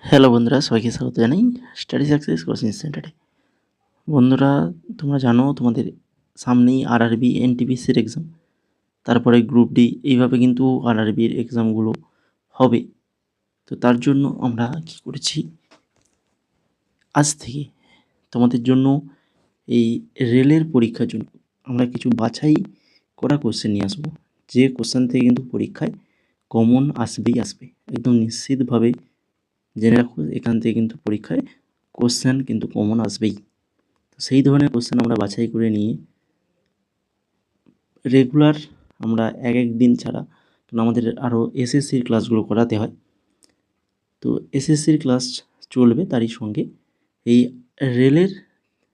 Hello বন্ধুরা, সবাইকে স্বাগত জানাই স্টাডি সাকসেস কোচিং সেন্টারে। বন্ধুরা, তোমরা জানো তোমাদের সামনেই আরআরবি এনটিপিসির এক্সাম, তারপরে গ্রুপ ডি, এইভাবে কিন্তু আরআরবির এক্সামগুলো হবে। তো তার জন্য আমরা কি করেছি, আজ থেকে তোমাদের জন্য এই রেলের পরীক্ষার জন্য আমরা কিছু বাছাই করা কোশ্চেন নিয়ে আসবো, যে কোশ্চেন থেকে কিন্তু পরীক্ষায় কমন আসবেই আসবে, একদম নিশ্চিতভাবে জেনে রাখো। এখান থেকে কিন্তু পরীক্ষায় কোশ্চেন কিন্তু কমন আসবেই। তো সেই ধরনের কোশ্চেন আমরা বাছাই করে নিয়ে রেগুলার আমরা এক দিন ছাড়া, কারণ আমাদের আরও এসএসসির ক্লাসগুলো করাতে হয়, তো এসএসসির ক্লাস চলবে, তারই সঙ্গে এই রেলের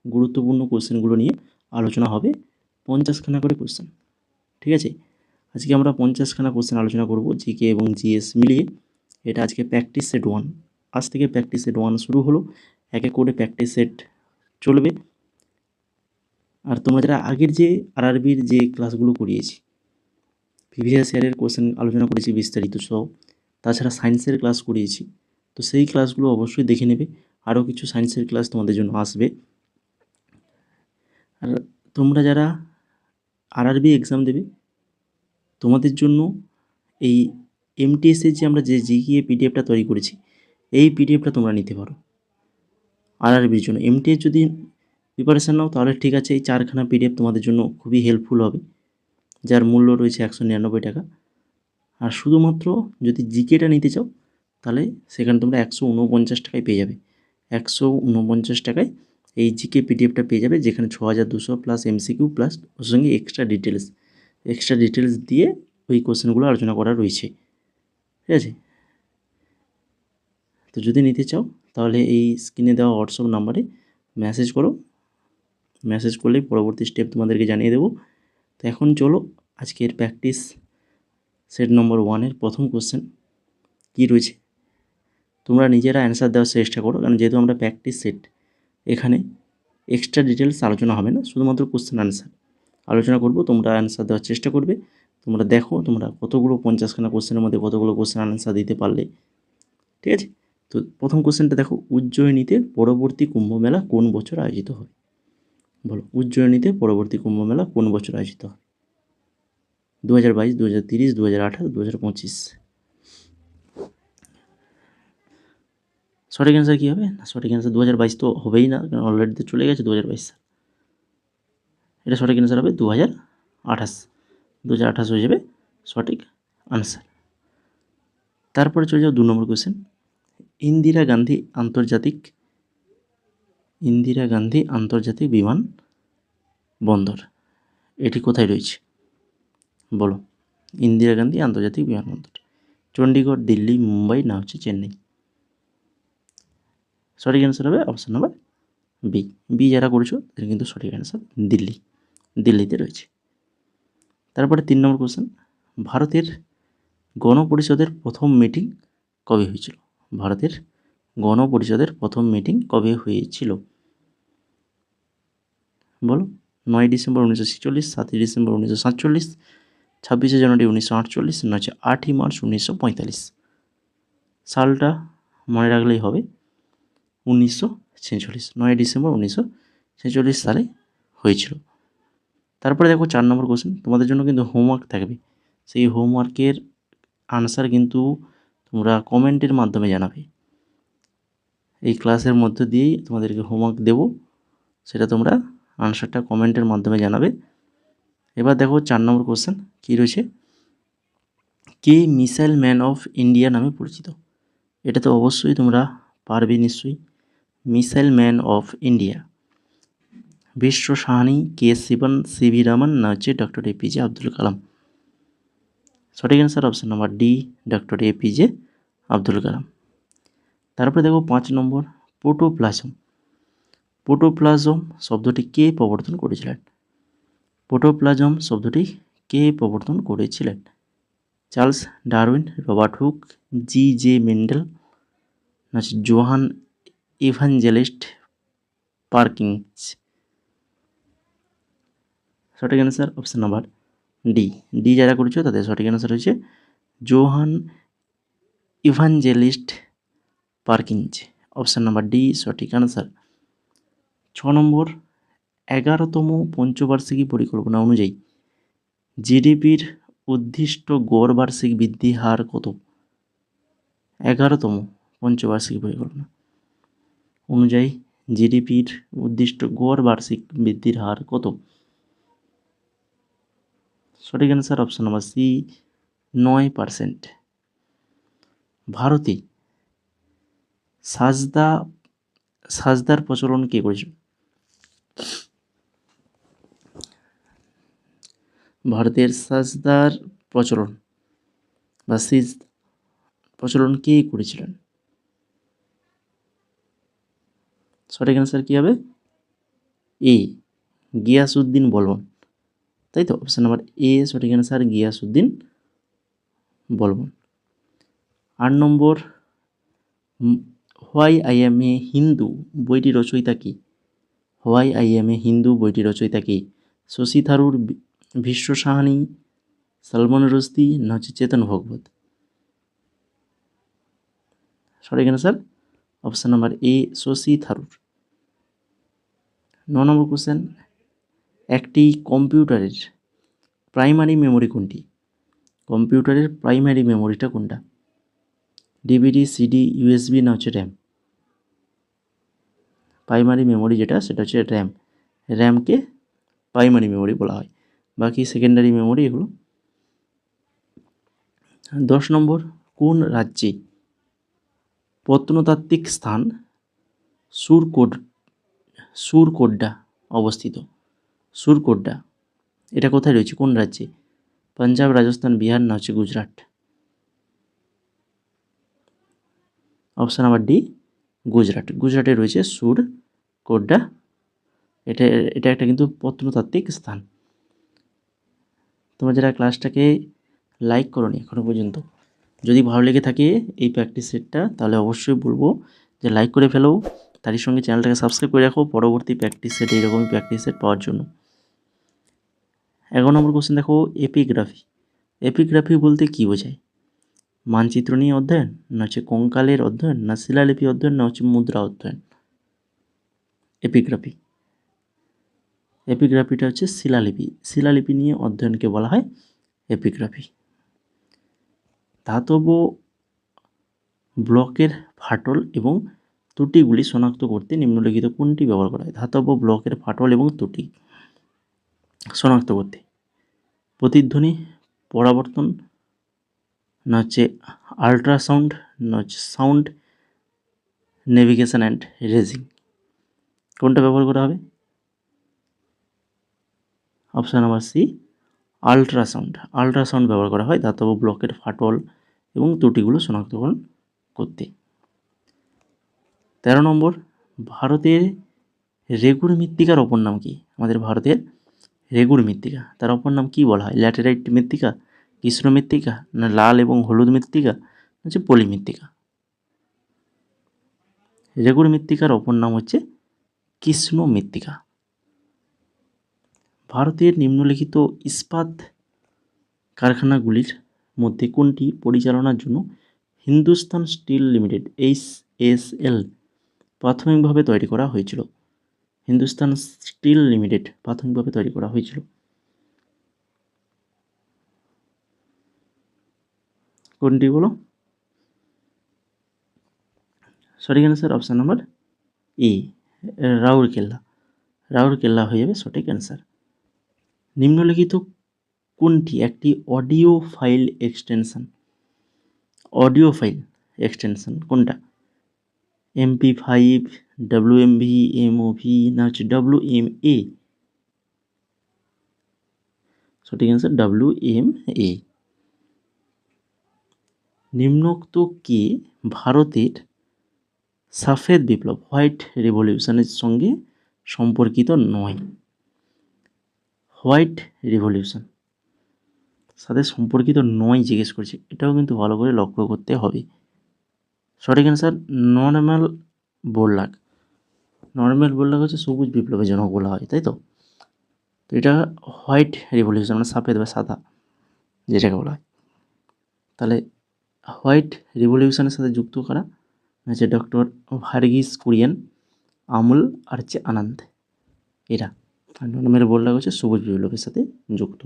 গুরুত্বপূর্ণ কোশ্চেনগুলো নিয়ে আলোচনা হবে। 50খানা করে কোশ্চেন, ঠিক আছে? আজকে আমরা 50খানা কোশ্চেন আলোচনা করব, জিকে এবং জিএস মিলিয়ে। এটা আজকে প্র্যাকটিস সেট 1। আজ থেকে প্র্যাকটিস সেট 1 শুরু হলো, এক এক করে প্র্যাকটিস সেট চলবে। আর তোমরা যারা আগের যে আরআরবির যে ক্লাসগুলো করিয়েছি, প্রিভিয়াস ইয়ারের কোশ্চেন আলোচনা করেছি বিস্তারিত সহ, তাছাড়া সায়েন্সের ক্লাস করিয়েছি, তো সেই ক্লাসগুলো অবশ্যই দেখে নেবে। আরও কিছু সায়েন্সের ক্লাস তোমাদের জন্য আসবে। আর তোমরা যারা আরআরবি এক্সাম দেবে, তোমাদের জন্য এই এমটিএসের যে আমরা যে জিকে পিডিএফটা তৈরি করেছি, এই পিডিএফটা তোমরা নিতে পারো আরআরবির জন্য। এমটিএস যদি প্রিপারেশান নাও তাহলে ঠিক আছে, এই 4খানা পিডিএফ তোমাদের জন্য খুবই হেল্পফুল হবে, যার মূল্য রয়েছে 199 টাকা। আর শুধুমাত্র যদি জিকেটা নিতে চাও, তাহলে সেখানে তোমরা 149 টাকায় পেয়ে যাবে। 149 টাকায় এই জিকে পিডিএফটা পেয়ে যাবে, যেখানে 6200 প্লাস এমসিকিউ প্লাস ওর সঙ্গে এক্সট্রা ডিটেলস দিয়ে ওই কোশ্চেনগুলো আলোচনা করা রয়েছে, ঠিক আছে? তো যদি নিতে চাও তাহলে এই স্ক্রিনে দেওয়া হোয়াটসঅ্যাপ নাম্বারে মেসেজ করো। মেসেজ করলেই পরবর্তী স্টেপ তোমাদেরকে জানিয়ে দেবো। তো এখন চলো আজকের প্র্যাকটিস সেট নম্বর 1-এর প্রথম কোশ্চেন কী রয়েছে তোমরা নিজেরা অ্যান্সার দেওয়ার চেষ্টা করো, কারণ যেহেতু আমরা প্র্যাকটিস সেট, এখানে এক্সট্রা ডিটেলস আলোচনা হবে না, শুধুমাত্র কোশ্চেন আনসার আলোচনা করব। তোমরা অ্যান্সার দেওয়ার চেষ্টা করবে। তোমরা দেখো তোমরা কতগুলো 50খানা কোশ্চেনের মধ্যে কতগুলো কোশ্চেন আনসার দিতে পারলে, ঠিক আছে? তো প্রথম কোশ্চেনটা দেখো, উজ্জয়িনীতে পরবর্তী কুম্ভমেলা কোন বছর আয়োজিত হয়? বলো, উজ্জয়িনীতে পরবর্তী কুম্ভমেলা কোন বছর আয়োজিত হয়? 2022, 2030, 2028, 2025। সঠিক অ্যান্সার কী হবে? না, সঠিক অ্যান্সার 2022 তো হবেই না, কারণ অলরেডি তো চলে গেছে 2022 সাল। এটা সঠিক অ্যান্সার হবে 2028। 2028 হয়ে যাবে সঠিক আনসার। তারপরে চলে যাও 2 নম্বর কোশ্চেন। ইন্দিরা গান্ধী আন্তর্জাতিক বিমান বন্দর এটি কোথায় রয়েছে? বলো, ইন্দিরা গান্ধী আন্তর্জাতিক বিমানবন্দর চণ্ডীগড়, দিল্লি, মুম্বাই না হচ্ছে চেন্নাই? সঠিক অ্যান্সার হবে অপশান নাম্বার বি। বি যারা করেছো তাদের কিন্তু সঠিক অ্যান্সার দিল্লিতে রয়েছে। তারপরে 3 নম্বর কোশ্চেন, ভারতের গণপরিষদের প্রথম মিটিং কবে হয়েছিল? ভারতের গণপরিষদের প্রথম মিটিং কবে হয়েছিল? বলো, 9 ডিসেম্বর 1946, 7 ডিসেম্বর 1947, 26শে জানুয়ারি 1948, না হচ্ছে 8ই মার্চ 1945? সালটা মনে রাখলেই হবে, 1946, 9 ডিসেম্বর 1946 সালে হয়েছিল। তারপরে দেখো 4 নম্বর কোশ্চেন, তোমাদের জন্য কিন্তু হোমওয়ার্ক থাকবে। সেই হোমওয়ার্কের আনসার কিন্তু তোমরা কমেন্টের মাধ্যমে জানাবে। এই ক্লাসের মধ্য দিয়েই তোমাদেরকে হোমওয়ার্ক দেব, সেটা তোমরা আনসারটা কমেন্টের মাধ্যমে জানাবে। এবার দেখো 4 নম্বর কোশ্চেন কী রয়েছে, কে মিসাইল ম্যান অফ ইন্ডিয়া নামে পরিচিত? এটা তো অবশ্যই তোমরা পারবে নিশ্চয়ই। মিসাইল ম্যান অফ ইন্ডিয়া বিশ্ব সাহানি, কে শিবন, সিভি রামন না হচ্ছে ডক্টর এপিজে আব্দুল কালাম? সঠিক answer option number D, doctor APJ Abdul Kalam. তারপরে দেখো 5 নম্বর, প্রোটোপ্লাজম শব্দটি কে প্রবর্তন করেছিলেন? প্রোটোপ্লাজম শব্দটি কে প্রবর্তন করেছিলেন? Charles Darwin, Robert Hooke, G J. Mendel না হচ্ছে জোহান ইভাঞ্জেলিস্ট পার্কিন্স? সঠিক অ্যান্সার অপশান নাম্বার ডি যারা করেছো তাদের সঠিক অ্যান্সার হচ্ছে Johann Evangelist Purkinje. Option number D সঠিক আনসার। 6 নম্বর, 11তম পঞ্চবার্ষিকী পরিকল্পনা অনুযায়ী জিডিপির উদ্দিষ্ট গড় বার্ষিক বৃদ্ধি হার কত? 11তম পঞ্চবার্ষিকী পরিকল্পনা অনুযায়ী জিডিপির উদ্দিষ্ট গড় বার্ষিক বৃদ্ধির হার কত? সঠিক অ্যান্সার অপশন নাম্বার সি 9%। ভারতে সাজদার প্রচলন কে করেছিল? ভারতের সাজদার প্রচলন বা সিজ প্রচলন কে করেছিলেন? সঠিক অ্যান্সার কী হবে? এ গিয়াসউদ্দিন বলবন, তাই তো? অপশান নাম্বার এ সঠিক অ্যান্সার গিয়াসউদ্দিন বলবন। 8 নম্বর, why I am a Hindu বইটি রচয়িতা কি? Why I am a Hindu বইটি রচয়িতা কি? শশী থারুর, ভীষ্ম সাহানি, সালমান রুশদি না হচ্ছে চেতন ভগবত? সঠিক অ্যান্সার অপশান নাম্বার এ শশী থারুর। 9 নম্বর কোশ্চেন, একটি কম্পিউটারের প্রাইমারি মেমোরি কোনটি? কম্পিউটারের প্রাইমারি মেমোরিটা কোনটা? ডিভিডি, সিডি, ইউএসবি না হচ্ছে র্যাম? প্রাইমারি মেমোরি যেটা সেটা হচ্ছে র্যাম। র্যামকে প্রাইমারি মেমোরি বলা হয়, বাকি সেকেন্ডারি মেমোরি এগুলো। 10 নম্বর, কোন রাজ্যে প্রত্নতাত্ত্বিক স্থান সুরকোড্ডা অবস্থিত? সুরকোড্ডা এটা কোথায় রয়েছে, কোন রাজ্যে? পাঞ্জাব, রাজস্থান, বিহার না হচ্ছে Gujarat? Option number D Gujarat. গুজরাটে রয়েছে সুরকোড্ডা। এটা একটা কিন্তু প্রত্নতাত্ত্বিক স্থান। তোমরা যারা ক্লাসটাকে লাইক করোনি এখনও পর্যন্ত, যদি ভালো লেগে থাকে এই প্র্যাকটিস সেটটা, তাহলে অবশ্যই বলবো যে লাইক করে ফেলো, তারই সঙ্গে চ্যানেলটাকে সাবস্ক্রাইব করে রাখো পরবর্তী প্র্যাকটিস সেট এইরকমই প্র্যাকটিস সেট পাওয়ার জন্য। 11 নম্বর কোশ্চেন দেখো, এপিগ্রাফি। এপিগ্রাফি বলতে কী বোঝায়? মানচিত্র নিয়ে অধ্যয়ন না হচ্ছে কঙ্কালের অধ্যয়ন না শিলালিপি অধ্যয়ন না হচ্ছে মুদ্রা অধ্যয়ন? এপিগ্রাফি, এপিগ্রাফিটা হচ্ছে শিলালিপি নিয়ে অধ্যয়নকে বলা হয় এপিগ্রাফি। ধাতব ব্লকের ফাটল এবং ত্রুটিগুলি শনাক্ত করতে নিম্নলিখিত কোনটি ব্যবহার করা হয়? ধাতব ব্লকের ফাটল এবং ত্রুটি শনাক্ত করতে প্রতিধ্বনি পরাবর্তন না হচ্ছে আল্ট্রাসাউন্ড না হচ্ছে সাউন্ড নেভিগেশন অ্যান্ড রেজিং? কোনটা ব্যবহার করা হবে? অপশান নাম্বার সি আল্ট্রাসাউন্ড ব্যবহার করা হয় ধাতব ব্লকের ফাটল এবং ত্রুটিগুলো শনাক্তকরণ করতে। 13 নম্বর, ভারতের রেগুর মৃত্তিকার অপর নাম কি? আমাদের ভারতের রেগুর মৃত্তিকা, তার অপর নাম কি বলা হয়? ল্যাটেরাইট মৃত্তিকা, কৃষ্ণ মৃত্তিকা না লাল এবং হলুদ মৃত্তিকা হচ্ছে পলি মৃত্তিকা? রেগুর মৃত্তিকার অপর নাম হচ্ছে কৃষ্ণ মৃত্তিকা। ভারতের নিম্নলিখিত ইস্পাত কারখানাগুলির মধ্যে কোনটি পরিচালনার জন্য হিন্দুস্তান স্টিল লিমিটেড HSL প্রাথমিকভাবে তৈরি করা হয়েছিল? হিন্দুস্তান স্টিল লিমিটেড প্রাথমিকভাবে তৈরি করা হয়েছিল। কোনটি বলো? সঠিক অ্যান্সার অপশান নাম্বার এ রাউরকেল্লা হয়ে যাবে সঠিক অ্যান্সার। নিম্নলিখিত কোনটি একটি অডিও ফাইল এক্সটেনশন কোনটা? MP5, WMV, MOV না হচ্ছে WMA? সঠিক অ্যান্সার WMA। নিম্নোক্ত কে ভারতের সাফেদ বিপ্লব হোয়াইট রেভলিউশনের সঙ্গে সম্পর্কিত নয়? হোয়াইট রেভলিউশন সাথে সম্পর্কিত নয় জিজ্ঞেস করছে, এটাও কিন্তু ভালো করে লক্ষ্য করতে হবে। সঠিক অ্যান্সার নর্ম্যাল বোরলাগ হচ্ছে সবুজ বিপ্লবের জন্য বলা হয়, তাই তো? তো এটা হোয়াইট রেভলিউশন মানে সাফেদ বা সাদা যেটাকে বলা হয়। তাহলে হোয়াইট রেভলিউশনের সাথে যুক্ত করা হচ্ছে ডক্টর ভার্গিস কুরিয়েন, আমুল আর হচ্ছে আনন্দ, এরা। আর 9 নম্বরের বোল্ডার হচ্ছে সবুজ বিপ্লবের সাথে যুক্ত।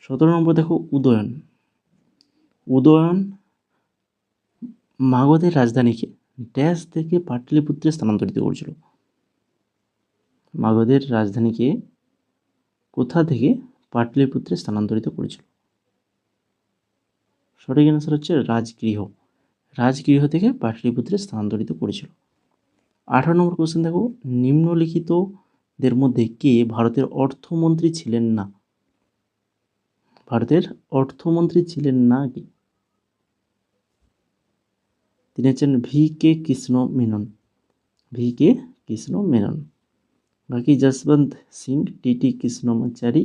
17 নম্বর দেখো উদয়ন। উদয়ন মাগধের রাজধানীকে ড্যাশ থেকে পাটলিপুত্রে স্থানান্তরিত করেছিল। মাগধের রাজধানীকে কোথা থেকে পাটলিপুত্রে স্থানান্তরিত করেছিল? সঠিক অ্যান্সার হচ্ছে রাজগৃহ। রাজগৃহ থেকে পাটলিপুত্রে স্থানান্তরিত করেছিল। 18 নম্বর কোশ্চেন দেখো, নিম্নলিখিতদের মধ্যে কে ভারতের অর্থমন্ত্রী ছিলেন না? ভারতের অর্থমন্ত্রী ছিলেন না কি? তিনি হচ্ছেন ভি.কে. কৃষ্ণ মেনন। ভি.কে. কৃষ্ণ মেনন। বাকি যশবন্ত সিং, টি.টি. কৃষ্ণমাচারী,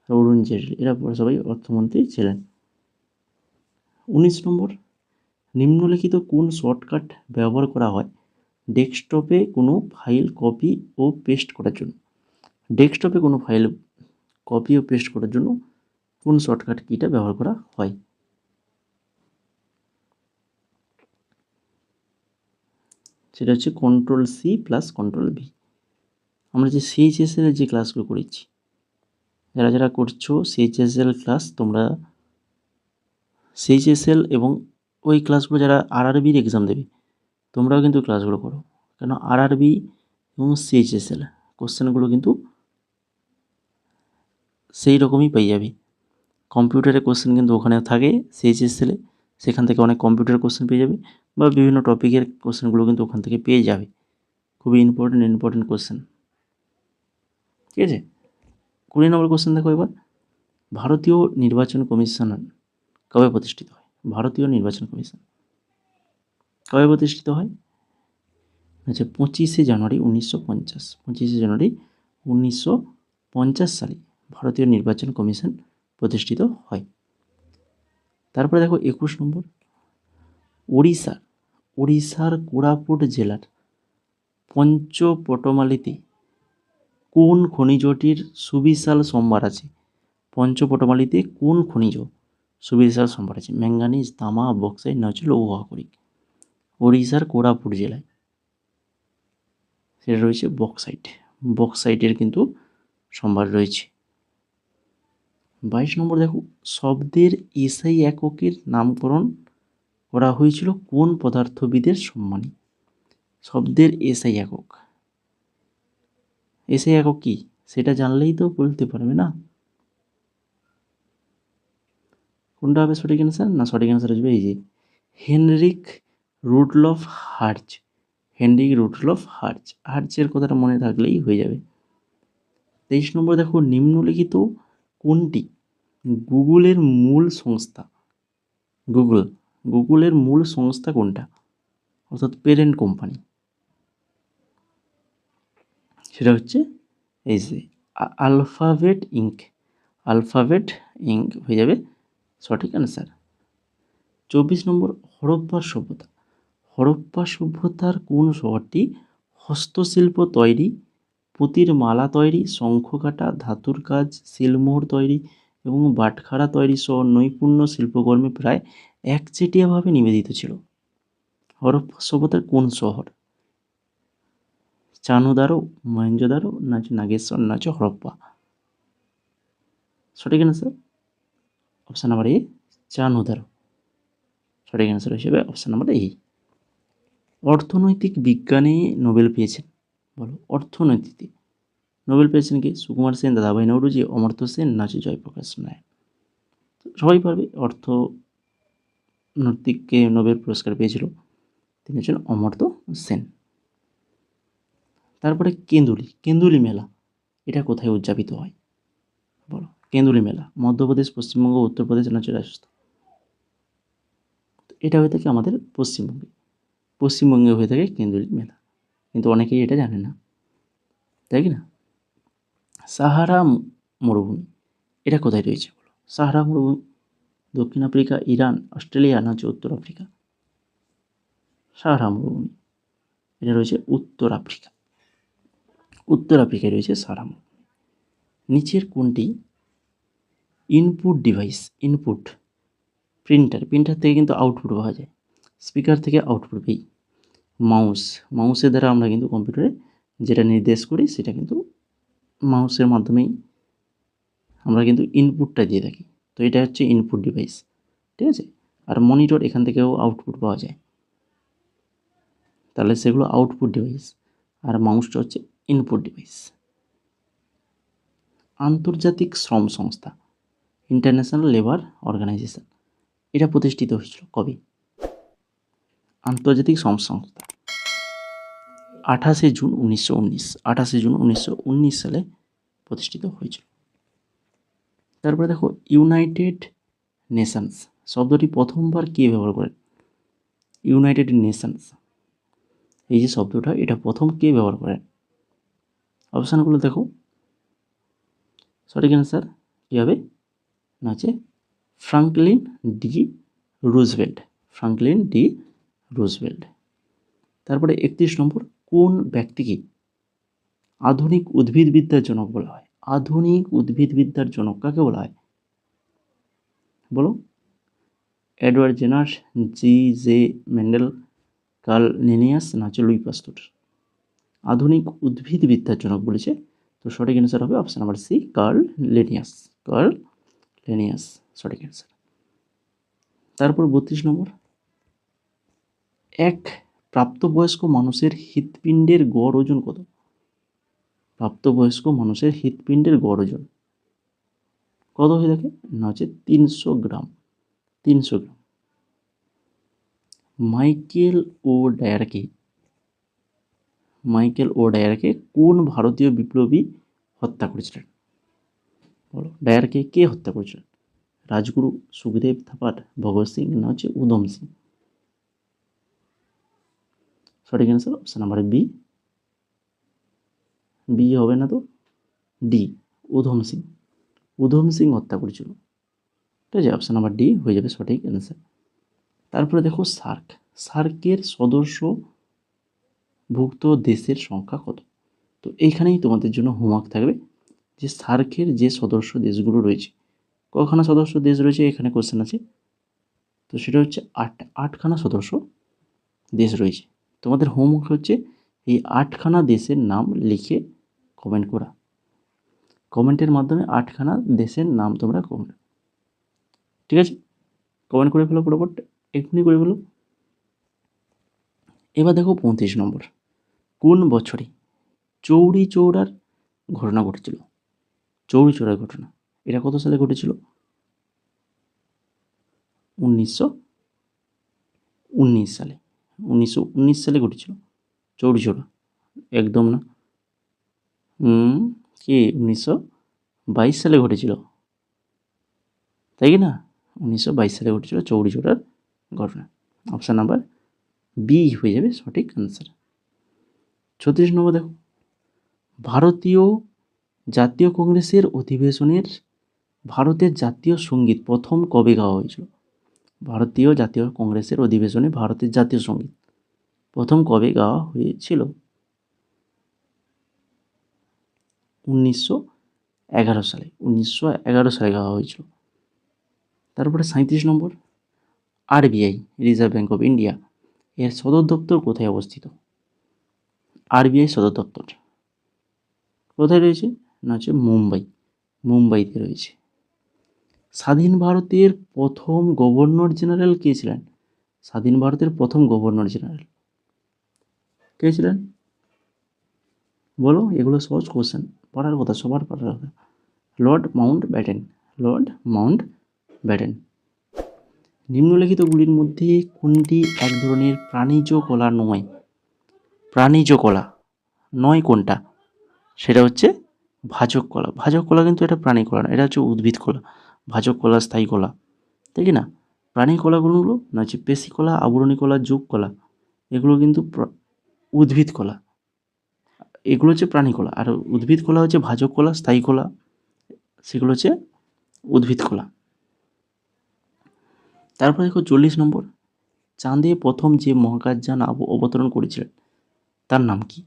অরুণ জেটলি, এরা সবাই অর্থমন্ত্রী ছিলেন। 19 নম্বর, নিম্নলিখিত কোন শর্টকাট ব্যবহার করা হয় ডেস্কটপে কোনো ফাইল কপি ও পেস্ট করার জন্য? ডেস্কটপে কোনো ফাইল কপি ও পেস্ট করার জন্য কোন শর্টকাট কিটা ব্যবহার করা হয়? সেটা হচ্ছে Ctrl+C + Ctrl+V। আমরা যে CHSL এর যে ক্লাসগুলো করেছি, যারা যারা করছো CHSL ক্লাস, তোমরা CHSL এবং ওই ক্লাসগুলো যারা RRBর এক্সাম দেবে তোমরাও কিন্তু ক্লাসগুলো করো, কেন RRB এবং CHSL কোশ্চেনগুলো কিন্তু সেই রকমই পেয়ে যাবে। কম্পিউটারের কোশ্চেন কিন্তু ওখানে থাকে CHSL-এ, সেখান থেকে অনেক কম্পিউটার কোশ্চেন পেয়ে যাবে, বা বিভিন্ন টপিকের কোশ্চেনগুলো কিন্তু ওখান থেকে পেয়ে যাবে। খুবই ইম্পর্টেন্ট কোশ্চেন, ঠিক আছে। 20 নম্বর কোশ্চেন দেখো এবার, ভারতীয় নির্বাচন কমিশন কবে প্রতিষ্ঠিত হয়? ভারতীয় নির্বাচন কমিশন কবে প্রতিষ্ঠিত হয়? আচ্ছা, 25শে জানুয়ারি 1950। 25শে জানুয়ারি 1950 সালে ভারতীয় নির্বাচন কমিশন প্রতিষ্ঠিত হয়। তারপরে দেখো 21 নম্বর, উড়িষ্যার কোরাপুট জেলার পঞ্চপটমালিতে কোন খনিজটির সুবিশাল সম্ভার আছে? পঞ্চপটমালিতে কোন খনিজ সুবিশাল সম্ভার আছে? ম্যাঙ্গানিজ, তামা, বক্সাইট না হচ্ছে লৌহ আকরিক? উড়িষ্যার কোরাপুট জেলায় সেটা রয়েছে বক্সাইট। বক্সাইটের কিন্তু সম্ভার রয়েছে। 22 নম্বর দেখো, শব্দের এসআই এককের নামকরণ করা হয়েছিল কোন পদার্থবিদের সম্মানে? শব্দের এসআই একক, এসআই একক কি সেটা জানলেই তো বলতে পারবে না। কোনটা হবে সঠিক অ্যান্সার? না, সঠিক অ্যান্সার আসবে এই যে Heinrich Rudolf Hertz. Heinrich Rudolf Hertz, হার্জের কথাটা মনে থাকলেই হয়ে যাবে। 23 নম্বর দেখো, নিম্নলিখিত কোনটি গুগলের মূল সংস্থা? গুগলের মূল সংস্থা কোনটা, অর্থাৎ প্যারেন্ট কোম্পানি? সেটা হচ্ছে এই যে আলফাবেট ইঙ্ক। আলফাবেট ইঙ্ক হয়ে যাবে সঠিক অ্যান্সার। 24 নম্বর, হরপ্পা সভ্যতার কোন শহরটি হস্তশিল্প তৈরি, পুঁতির মালা তৈরি, শঙ্খ কাটা, ধাতুর কাজ, সিলমোহর তৈরি এবং বাটখারা তৈরি সহ নৈপুণ্য শিল্পকর্মে প্রায় একচেটিয়াভাবে নিবেদিত ছিল? হরপ্পা সভ্যতার কোন শহর? চানুদারো, মহেঞ্জোদারো না হচ্ছে নাগেশ্বর না হচ্ছে হরপ্পা? সঠিক অ্যান্সার অপশান নাম্বার এ, চানুদারো। সঠিক অ্যান্সার হিসেবে অপশান নাম্বার এ। অর্থনৈতিক বিজ্ঞানে নোবেল পেয়েছেন, বলো অর্থনীতিতে নোবেল পেয়েছেন কি? সুকুমার সেন, দাদাভাই নৌরুজি, অমর্ত্য সেন না হচ্ছে জয়প্রকাশ নারায়ণ? সবাই পারবে, অর্থনৈতিককে নোবেল পুরস্কার পেয়েছিল, তিনি হচ্ছেন অমর্ত্য সেন। তারপরে কেন্দুলি মেলা, এটা কোথায় উদযাপিত হয়? বলো কেন্দুলি মেলা মধ্যপ্রদেশ, পশ্চিমবঙ্গ, উত্তরপ্রদেশ না হচ্ছে রাজস্থান? এটা হয়ে থাকে আমাদের পশ্চিমবঙ্গে হয়ে থাকে কেন্দুলি মেলা, কিন্তু অনেকেই এটা জানে না, তাই কি না? সাহারা মরুভূমি, এটা কোথায় রয়েছে বলো? সাহারা মরুভূমি দক্ষিণ আফ্রিকা, ইরান, অস্ট্রেলিয়া না হচ্ছে উত্তর আফ্রিকা? সাহারা মরুভূমি এটা রয়েছে উত্তর আফ্রিকায় রয়েছে সাহারা মরুভূমি। নিচের কোনটি ইনপুট ডিভাইস? প্রিন্টার থেকে কিন্তু আউটপুট পাওয়া যায়, স্পিকার থেকে আউটপুট পেই, মাউসের দ্বারা আমরা কিন্তু কম্পিউটারে যেটা নির্দেশ করি সেটা কিন্তু মাউসের মাধ্যমেই আমরা কিন্তু ইনপুটটা দিয়ে থাকি। তো এটা হচ্ছে ইনপুট ডিভাইস, ঠিক আছে। আর মনিটর এখান থেকেও আউটপুট পাওয়া যায়, তাহলে সেগুলো আউটপুট ডিভাইস, আর মাউসটা হচ্ছে ইনপুট ডিভাইস। আন্তর্জাতিক শ্রম সংস্থা, ইন্টারন্যাশনাল লেবার অর্গানাইজেশন, এটা প্রতিষ্ঠিত হয়েছিল কবে? আন্তর্জাতিক শ্রম সংস্থা 28 জুন 1919, 1919 সালে প্রতিষ্ঠিত হয়েছিল। তারপরে দেখো ইউনাইটেড নেশনস শব্দটি প্রথমবার কে ব্যবহার করেন? ইউনাইটেড নেশনস এই যে শব্দটা, এটা প্রথম কে ব্যবহার করেন? অপশানগুলো দেখো, সঠিক অ্যান্সার কী হবে না হচ্ছে Franklin D Roosevelt, Franklin D Roosevelt. তারপরে 31 নম্বর, কোন ব্যক্তিকে আধুনিক উদ্ভিদবিদ্যার জনক বলা হয়? আধুনিক উদ্ভিদবিদ্যার জনক কাকে বলা হয় বলো? Edward Jenner, G J. Mendel, Carl Linnaeus না হচ্ছে লুই পাস্তুর? আধুনিক উদ্ভিদবিদ্যার জনক বলেছে, তো সঠিক অ্যান্সার হবে option number C, Carl Linnaeus. Carl Linnaeus সঠিক অ্যান্সার। তারপর 32 নম্বর, এক প্রাপ্তবয়স্ক মানুষের হৃৎপিণ্ডের গড় ওজন কত? প্রাপ্তবয়স্ক মানুষের হৃৎপিণ্ডের গড় ওজন কত হয়ে থাকে না হচ্ছে 300 গ্রাম, 300 গ্রাম। মাইকেল ও ডায়ারকে কোন ভারতীয় বিপ্লবী হত্যা করেছিলেন বলো? ডায়ারকে কে হত্যা করেছিলেন? রাজগুরু, সুখদেব থাপার, ভগৎ সিং না হচ্ছে উধম সিং? সঠিক answer option number B, B হবে না তো ডি, উধম সিং। উধম সিং হত্যা করেছিল, ঠিক আছে। অপশান নাম্বার ডি হয়ে যাবে সঠিক অ্যান্সার। তারপরে দেখো সার্কের সদস্যভুক্ত দেশের সংখ্যা কত? তো এইখানেই তোমাদের জন্য হোমওয়ার্ক থাকবে যে সার্কের যে সদস্য দেশগুলো রয়েছে, কখানা সদস্য দেশ রয়েছে এখানে কোশ্চেন আছে, তো সেটা হচ্ছে আটখানা সদস্য দেশ রয়েছে। তোমাদের হোমওয়ার্ক হচ্ছে এই 8খানা দেশের নাম লিখে কমেন্ট করা, কমেন্টের মাধ্যমে 8খানা দেশের নাম তোমরা কমেন্ট, ঠিক আছে, কমেন্ট করে ফেলো, ফটাফট এক্ষুনি করে ফেলো। এবার দেখো 35 নম্বর, কোন বছরে চৌরি চৌরার ঘটনা ঘটেছিল? চৌরি চৌরার ঘটনা এটা কত সালে ঘটেছিল? 1919 সালে, 1919 সালে ঘটেছিল চৌরি চৌরা। একদম না, কি 1922 সালে ঘটেছিল, তাই কি না? 1922 সালে ঘটেছিল চৌরি চৌরার ঘটনা। অপশান নাম্বার বি হয়ে যাবে সঠিক আনসার। 36 নম্বর দেখো, ভারতীয় জাতীয় কংগ্রেসের অধিবেশনের ভারতের জাতীয় সঙ্গীত প্রথম কবে গাওয়া হয়েছিল? ভারতীয় জাতীয় কংগ্রেসের অধিবেশনে ভারতের জাতীয় সঙ্গীত প্রথম কবে গাওয়া হয়েছিল? 1911 সালে, 1911 সালে গাওয়া হয়েছিল। তারপরে 37 নম্বর, RBI Reserve Bank of India এর সদর দপ্তর কোথায় অবস্থিত? আরবিআই সদর দপ্তর কোথায় রয়েছে না হচ্ছে মুম্বাইতে রয়েছে। স্বাধীন ভারতের প্রথম গভর্নর জেনারেল কে ছিলেন? স্বাধীন ভারতের প্রথম গভর্নর জেনারেল কে ছিলেন বলো? এগুলো সহজ কোশ্চেন, পড়ার কথা, সবার পড়ার কথা। Lord Mountbatten, Lord Mountbatten. নিম্নলিখিতগুলির মধ্যে কোনটি এক ধরনের প্রাণীজ কলা নয়? প্রাণীজ কলা নয় কোনটা? সেটা হচ্ছে ভাজক কলা। ভাজক কলা কিন্তু এটা প্রাণী কলা না, এটা হচ্ছে উদ্ভিদ কলা। ভাজক কলা, স্থায়ী কলা, তাই কি না? প্রাণী কলাগুলো না হচ্ছে পেশি কলা, আবরণী কলা, যোগ কলা, এগুলো কিন্তু উদ্ভিদ কলা। এগুলো হচ্ছে প্রাণী কলা, আর উদ্ভিদ কলা হচ্ছে ভাজক কলা, স্থায়ী কলা, সেগুলো হচ্ছে উদ্ভিদ কলা। তারপরে দেখো 40 নম্বর, চাঁদে প্রথম যে মহাকাশযান অবতরণ করেছিলেন তার নাম কি?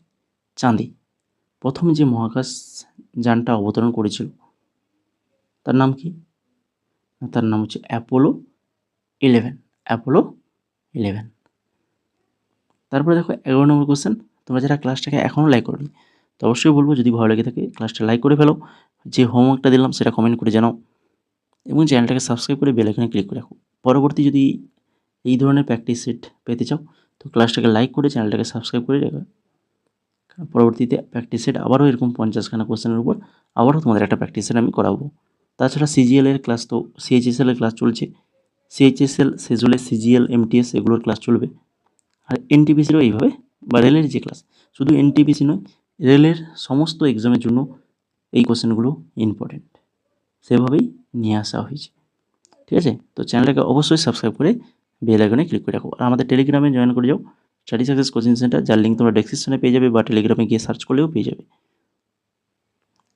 চাঁদে প্রথম যে মহাকাশ যানটা অবতরণ করেছিল তার নাম কি? তার নাম হচ্ছে অ্যাপোলো 11, অ্যাপোলো 11। তারপরে দেখো 11 নম্বর কোশ্চেন, তোমরা যারা ক্লাসটাকে এখনও লাইক করোনি, তো অবশ্যই বলবো যদি ভালো লেগে থাকে ক্লাসটা লাইক করে ফেলো, যে হোমওয়ার্কটা দিলাম সেটা কমেন্ট করে জানাও এবং চ্যানেলটাকে সাবস্ক্রাইব করে বেল আইকনে ক্লিক করে রাখো। পরবর্তী যদি এই ধরনের প্র্যাকটিস সেট পেতে চাও তো ক্লাসটাকে লাইক করে চ্যানেলটাকে সাবস্ক্রাইব করে রাখো। পরবর্তীতে প্র্যাকটিস সেট আবারও এরকম 50খানা কোশ্চেনের উপর আবারও তোমাদের একটা প্র্যাকটিস সেট আমি করাবো। তাছাড়া সিজিএল এর ক্লাস তো সিএইচএসএল এর ক্লাস চলছে, সিএইচএসএল সেজুলে সিজিএল এমটিএস এগুলোর ক্লাস চলবে। আর এনটিপিসিরও এইভাবে, বা রেলের যে ক্লাস, শুধু এনটিপিসি নয়, রেলের সমস্ত এক্সামের জন্য এই কোশ্চেনগুলো ইম্পর্টেন্ট, সেভাবেই নিয়ে আসা হয়েছে। ঠিক আছে, তো চ্যানেলটাকে অবশ্যই সাবস্ক্রাইব করে বেল আইকনে ক্লিক করে রাখো। আর আমাদের টেলিগ্রামে জয়েন করে যাও, স্টাডি সাকসেস কোচিং সেন্টার, যার লিঙ্ক তোমরা ডেসক্রিপশনে পেয়ে যাবে বা টেলিগ্রামে গিয়ে সার্চ করলেও পেয়ে যাবে।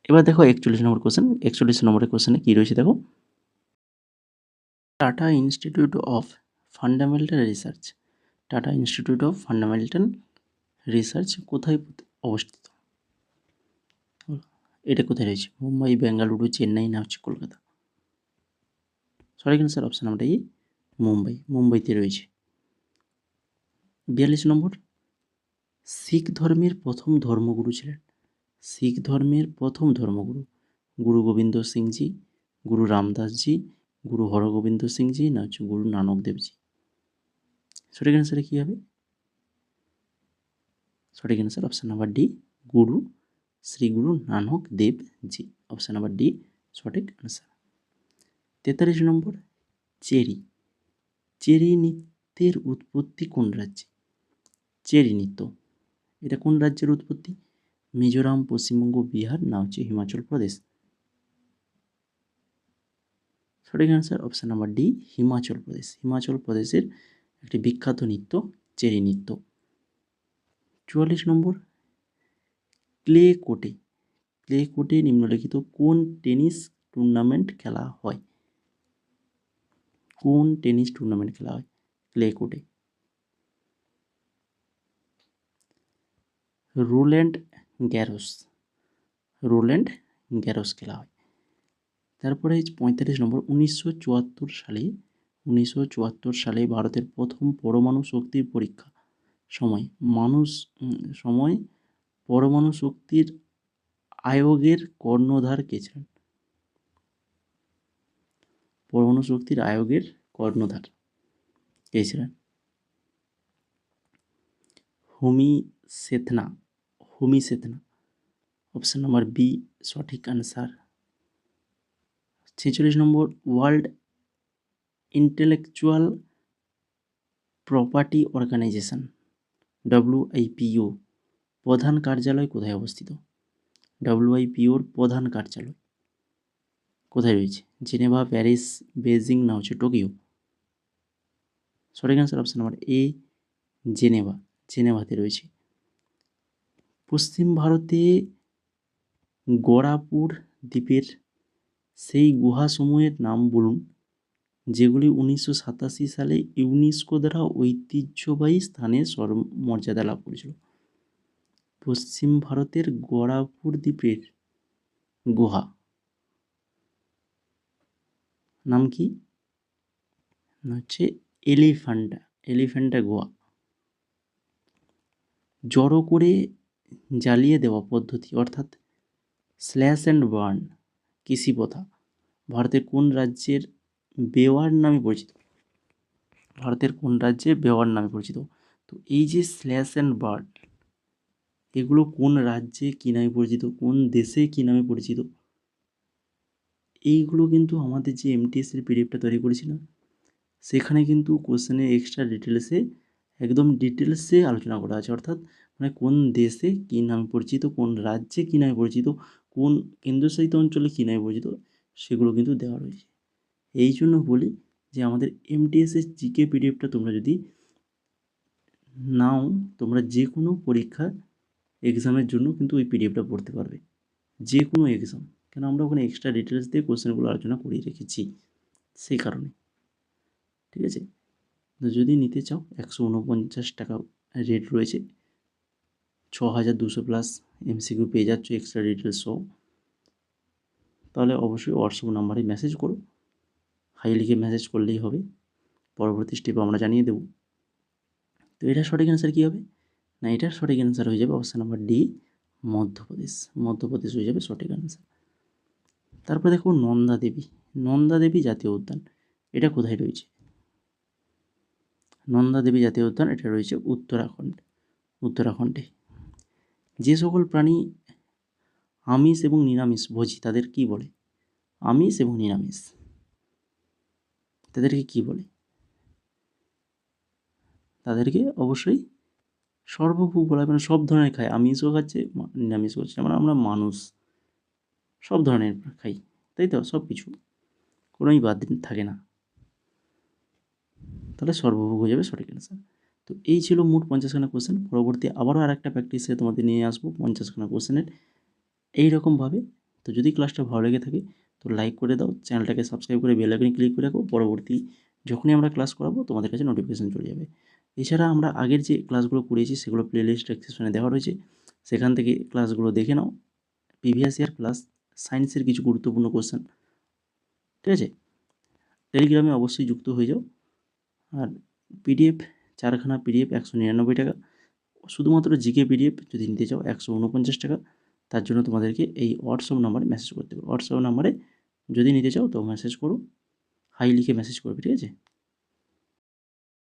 এবার দেখো 41 নম্বর কোশ্চেন। 41 নম্বরের কোশ্চেনে কী রয়েছে দেখো, tata institute of fundamental research, tata institute of fundamental research কোথায় অবস্থিত? এটা কোথায় রয়েছে? মুম্বাই, বেঙ্গালুরু, চেন্নাই না হচ্ছে কলকাতা? সঠিক answer option number E, Mumbai, মুম্বাইতে রয়েছে। 42 নম্বর, শিখ ধর্মের প্রথম ধর্মগুরু ছিলেন, শিখ ধর্মের প্রথম ধর্মগুরু গুরু গোবিন্দ সিংজি, গুরু রামদাসজি, গুরু হরগোবিন্দ সিংজি না হচ্ছে গুরু নানক দেবজি? সঠিক অ্যান্সারে কী হবে? সঠিক অ্যান্সার অপশান নাম্বার ডি, গুরু Shri Guru Nanak দেবজি। Option number D সঠিক অ্যান্সার। 43 নম্বর, চেরি, চেরি নৃত্যের উৎপত্তি কোন রাজ্যে? চেরি নৃত্য এটা কোন রাজ্যের উৎপত্তি? মিজোরাম, পশ্চিমবঙ্গ, বিহার না হচ্ছে হিমাচল প্রদেশ? সঠিক answer option number D, Himachal Pradesh. হিমাচল প্রদেশের একটি বিখ্যাত নৃত্য চেরি নৃত্য। 44 নম্বর, ক্লে কোর্টে, ক্লে কোর্টে নিম্নলিখিত কোন টেনিস টুর্নামেন্ট খেলা হয়? কোন টেনিস টুর্নামেন্ট খেলা হয় ক্লে কোর্টে? রোল্যান্ড গ্যারোস, রোল্যান্ড গ্যারোস খেলা হয়। তারপরে 45 নম্বর, 1974 সালে ভারতের প্রথম পরমাণু শক্তির পরীক্ষা সময় পরমাণু শক্তির আয়োগের কর্ণধার কে ছিলেন? পরমাণু শক্তির আয়োগের কর্ণধার কে ছিলেন? Homi Sethna, Homi Sethna. Option number B সঠিক অ্যান্সার। 46 নম্বর, World Intellectual Property Organization WIPO প্রধান কার্যালয় কোথায় অবস্থিত? WIPOর প্রধান কার্যালয় কোথায় রয়েছে? জেনেভা, প্যারিস, বেজিং না হচ্ছে টোকিও? সঠিক answer option number A, Geneva, জেনেভাতে রয়েছে। পশ্চিম ভারতে গড়াপুর দ্বীপের সেই গুহাসমূহের নাম বলুন যেগুলি 1987 সালে ইউনেস্কো দ্বারা ঐতিহ্যবাহী স্থানের মর্যাদা লাভ করেছিল। পশ্চিম ভারতের গড়াপুর দ্বীপের গুহা নাম কি? হচ্ছে এলিফ্যান্টা গুহা। জড়ো করে জ্বালিয়ে দেওয়া পদ্ধতি অর্থাৎ স্ল্যাশ অ্যান্ড বার্ন কৃষি প্রথা ভারতের কোন রাজ্যের বেওয়ার নামে পরিচিত? ভারতের কোন রাজ্যে বেওয়ার নামে পরিচিত? তো এই যে স্ল্যাশ অ্যান্ড বার্ন এগুলো কোন রাজ্যে কী নামে পরিচিত, কোন দেশে কী নামে পরিচিত, এইগুলো কিন্তু আমাদের যে এমটিএসের পিডিএফটা তৈরি করেছি না, সেখানে কিন্তু কোশ্চেনে এক্সট্রা ডিটেলসে একদম ডিটেলসে আলোচনা করা আছে। অর্থাৎ মানে কোন দেশে কী নামে পরিচিত, কোন রাজ্যে কী নামে পরিচিত, কোন কেন্দ্রশাসিত অঞ্চলে কী নামে পরিচিত, সেগুলো কিন্তু দেওয়া রয়েছে। এই জন্য বলি যে আমাদের এমটিএসের জিকে পিডিএফটা তোমরা যদি নাও, তোমরা যে কোনো পরীক্ষা এক্সামের জন্য কিন্তু ওই পিডিএফটা পড়তে পারবে, যে কোনো এক্সাম, কেন আমরা ওখানে এক্সট্রা ডিটেলস দিয়ে কোশ্চেনগুলো আলোচনা করিয়ে রেখেছি সেই কারণে। ঠিক আছে, তো যদি নিতে চাও 149 টাকা রেট রয়েছে, 6200 প্লাস MCQ পেয়ে যাচ্ছ এক্সট্রা ডিটেলস সহ। তাহলে অবশ্যই হোয়াটসঅ্যাপ নাম্বারে মেসেজ করো, হাই লিখে মেসেজ করলেই হবে, পরবর্তী স্টেপ আমরা জানিয়ে দেব। তো এটার সঠিক অ্যান্সার কী হবে? না, এটার সঠিক অ্যান্সার হয়ে যাবে option number D, Madhya Pradesh. Madhya Pradesh হয়ে যাবে সঠিক অ্যান্সার। তারপরে দেখো নন্দা দেবী। নন্দা দেবী জাতীয় উদ্যান, এটা কোথায় রয়েছে? নন্দা দেবী জাতীয় উদ্যান, এটা রয়েছে উত্তরাখণ্ডে। যে সকল প্রাণী আমিষ এবং নিরামিষ ভোজী তাদের কি বলে? আমিষ এবং নিরামিষ তাদেরকে কি বলে? তাদেরকে অবশ্যই সর্বভূক বলা হয়, মানে সব ধরনের খায়, আমিষও খাচ্ছে নিরামিষও খাচ্ছে, মানে আমরা মানুষ সব ধরনের খাই, তাই তো, সব কিছু কোনোই বাদ থাকে না, তাহলে সর্বভূক হয়ে যাবে সঠিক অ্যান্সার। তো এই ছিল মোট 50খানা কোশ্চেন। পরবর্তী আবারও আর একটা প্র্যাকটিসে তোমাদের নিয়ে আসবো 50খানা কোশ্চেনের এইরকমভাবে। তো যদি ক্লাসটা ভালো লেগে থাকে তো লাইক করে দাও, চ্যানেলটাকে সাবস্ক্রাইব করে বেল আইকনে ক্লিক করে রাখো, পরবর্তী যখনই আমরা ক্লাস করাবো তোমাদের কাছে নোটিফিকেশান চলে যাবে। এছাড়া আমরা আগের যে ক্লাসগুলো করিয়েছি সেগুলো প্লেলিস্ট ডেসক্রিপশনে দেওয়া রয়েছে, সেখান থেকে ক্লাসগুলো দেখে নাও। প্রিভিয়াস ইয়ার প্লাস সায়েন্সের কিছু গুরুত্বপূর্ণ কোশ্চেন, ঠিক আছে? টেলিগ্রামে অবশ্যই যুক্ত হয়ে যাও। আর পিডিএফ 4খানা পিডিএফ 199 টাকা, শুধুমাত্র জিকে পিডিএফ যদি নিতে চাও 149 টাকা। তার জন্য তোমাদেরকে এই হোয়াটসঅ্যাপ নাম্বারে মেসেজ করতে হবে। হোয়াটসঅ্যাপ নাম্বারে যদি নিতে চাও তো মেসেজ করো, হাই লিখে মেসেজ করবে, ঠিক আছে?